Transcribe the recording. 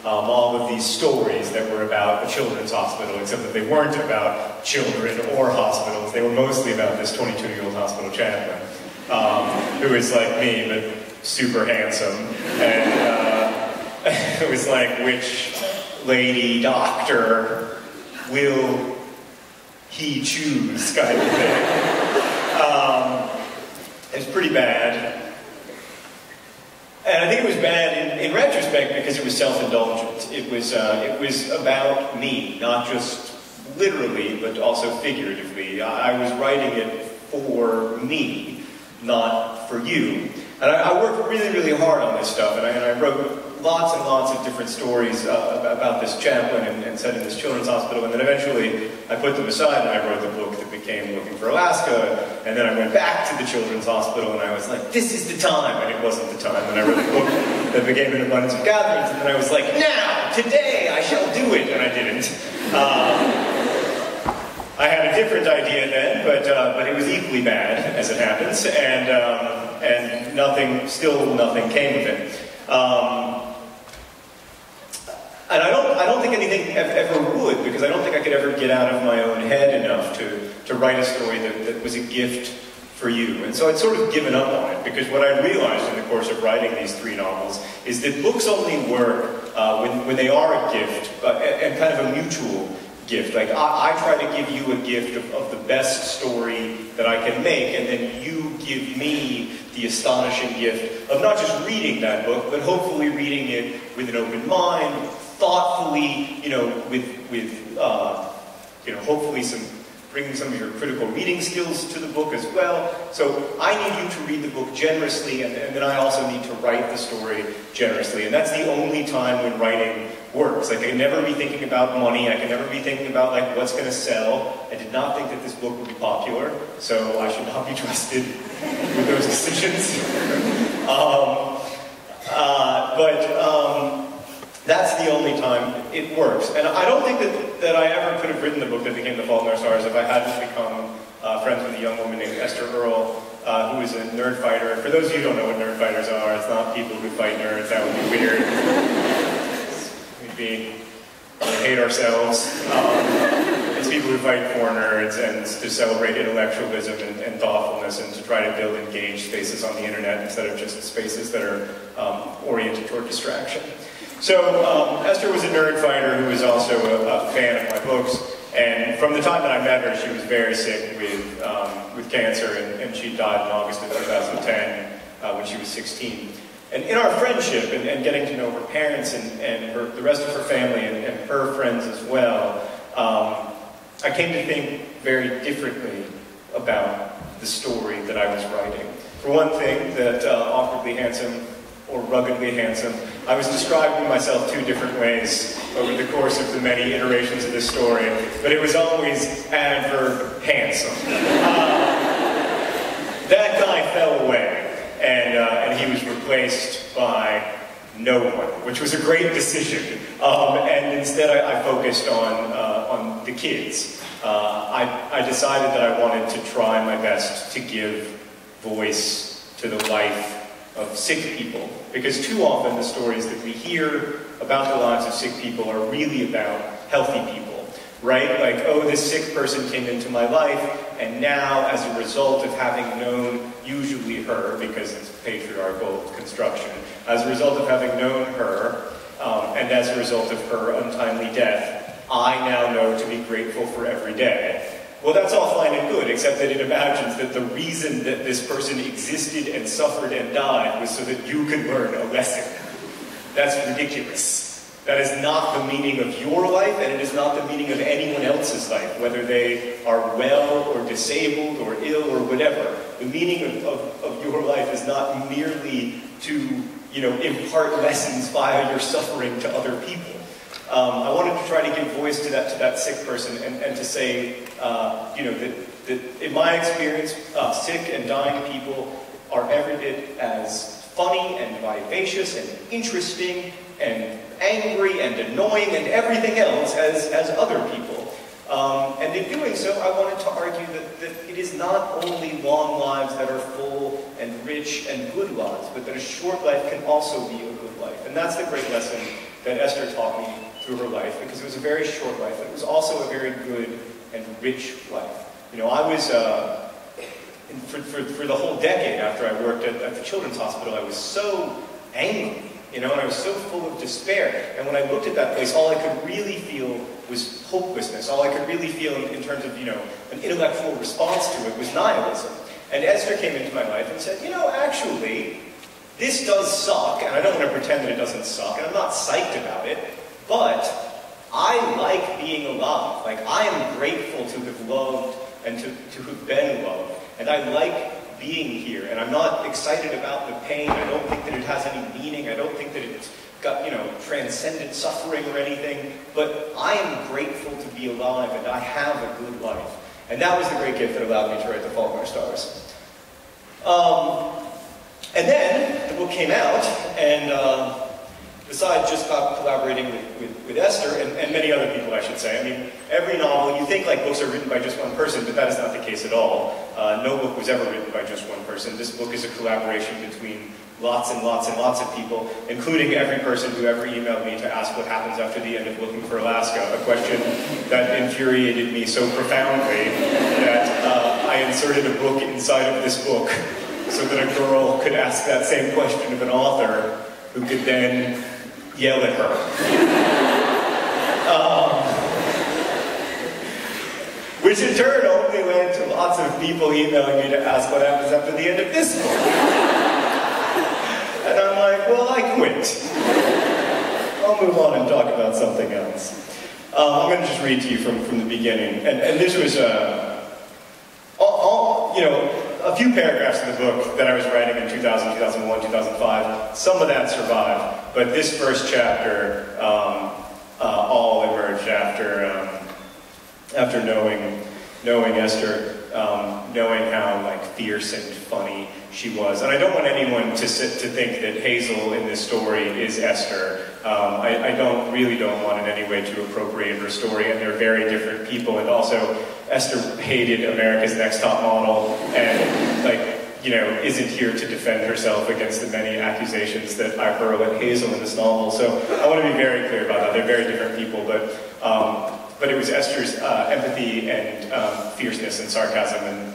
all of these stories that were about a children's hospital, except that they weren't about children or hospitals. They were mostly about this 22-year-old hospital chaplain, who is like me, but super handsome. And it was like, which lady doctor will he choose, kind of thing. It's pretty bad. And I think it was bad in retrospect because it was self-indulgent. It was about me, not just literally, but also figuratively. I was writing it for me, not for you. And I worked really, really hard on this stuff, and I wrote lots and lots of different stories about this chaplain and set in this children's hospital, and then eventually I put them aside and I wrote the book that became Looking for Alaska, and then I went back to the children's hospital and I was like, this is the time, and it wasn't the time, and I wrote the book that became An Abundance of Gatherings, and then I was like, now, today, I shall do it, and I didn't. I had a different idea then, but it was equally bad, as it happens, and still nothing came of it. And I don't think anything ever would, because I don't think I could ever get out of my own head enough to write a story that was a gift for you. And so I'd sort of given up on it, because what I realized in the course of writing these 3 novels is that books only work when they are a gift, and kind of a mutual gift. Like, I try to give you a gift of the best story that I can make, and then you give me the astonishing gift of not just reading that book, but hopefully reading it with an open mind, thoughtfully, hopefully bringing some of your critical reading skills to the book as well. So I need you to read the book generously, and then I also need to write the story generously. And that's the only time when writing works. Like, I can never be thinking about money, I can never be thinking about, like, what's going to sell. I did not think that this book would be popular, so I should not be trusted with those decisions. That's the only time it works. And I don't think that I ever could have written the book that became The Fault in Our Stars if I hadn't become friends with a young woman named Esther Earle, who is a nerd fighter. For those of you who don't know what nerd fighters are, it's not people who fight nerds. That would be weird. We hate ourselves. It's people who fight for nerds and to celebrate intellectualism and thoughtfulness, and to try to build engaged spaces on the internet instead of just spaces that are oriented toward distraction. So Esther was a nerd fighter who was also a fan of my books, and from the time that I met her, she was very sick with cancer, and she died in August of 2010 when she was 16. And in our friendship, and getting to know her parents and the rest of her family and her friends as well, I came to think very differently about the story that I was writing. For one thing, that awkwardly handsome or ruggedly handsome, I was describing myself 2 different ways over the course of the many iterations of this story, but it was always adverb handsome. That guy fell away. And he was replaced by no one, which was a great decision. And instead I focused on the kids. I decided that I wanted to try my best to give voice to the life of sick people. Because too often the stories that we hear about the lives of sick people are really about healthy people. Right? Like, oh, this sick person came into my life, and now, as a result of having known, usually her, because it's patriarchal construction, as a result of having known her, and as a result of her untimely death, I now know to be grateful for every day. Well, that's all fine and good, except that it imagines that the reason that this person existed and suffered and died was so that you could learn a lesson. That's ridiculous. That is not the meaning of your life, and it is not the meaning of anyone else's life, whether they are well or disabled or ill or whatever. The meaning of your life is not merely to, impart lessons via your suffering to other people. I wanted to try to give voice to that sick person and to say, that in my experience, sick and dying people are every bit as funny and vivacious and interesting and angry and annoying and everything else as other people. And in doing so, I wanted to argue that it is not only long lives that are full and rich and good lives, but that a short life can also be a good life. And that's the great lesson that Esther taught me through her life, because it was a very short life, but it was also a very good and rich life. You know, I was, for the whole decade after I worked at the Children's Hospital, I was so angry, you know, and I was so full of despair. And when I looked at that place, all I could really feel was hopelessness. All I could really feel in terms of, you know, an intellectual response to it was nihilism. And Esther came into my life and said, you know, actually, this does suck, and I don't want to pretend that it doesn't suck, and I'm not psyched about it, but I like being alive. Like, I am grateful to have loved and to have been loved. And I like being here, and I'm not excited about the pain. I don't think that it has any meaning. I don't think that it's got, you know, transcendent suffering or anything. But I am grateful to be alive, and I have a good life. And that was the great gift that allowed me to write The Fault in Our Stars. And then the book came out, and besides just collaborating with Esther, and many other people, I should say. I mean, every novel, you think like books are written by just one person, but that is not the case at all. No book was ever written by just one person. This book is a collaboration between lots and lots and lots of people, including every person who ever emailed me to ask what happens after the end of Looking for Alaska, a question that infuriated me so profoundly that I inserted a book inside of this book so that a girl could ask that same question of an author who could then yell at her. Which in turn only led to lots of people emailing me to ask what happens after the end of this book. And I'm like, well, I quit. I'll move on and talk about something else. I'm going to just read to you from the beginning. And this was, you know, a few paragraphs in the book that I was writing in 2000, 2001, 2005. Some of that survived, but this first chapter all emerged after knowing Esther, knowing how like fierce and funny she was. And I don't want anyone to think that Hazel in this story is Esther. I really don't want in any way to appropriate her story, and they're very different people. And also, Esther hated America's Next Top Model, and like, you know, isn't here to defend herself against the many accusations that I hurl at Hazel in this novel. So I want to be very clear about that. They're very different people, but it was Esther's empathy and fierceness and sarcasm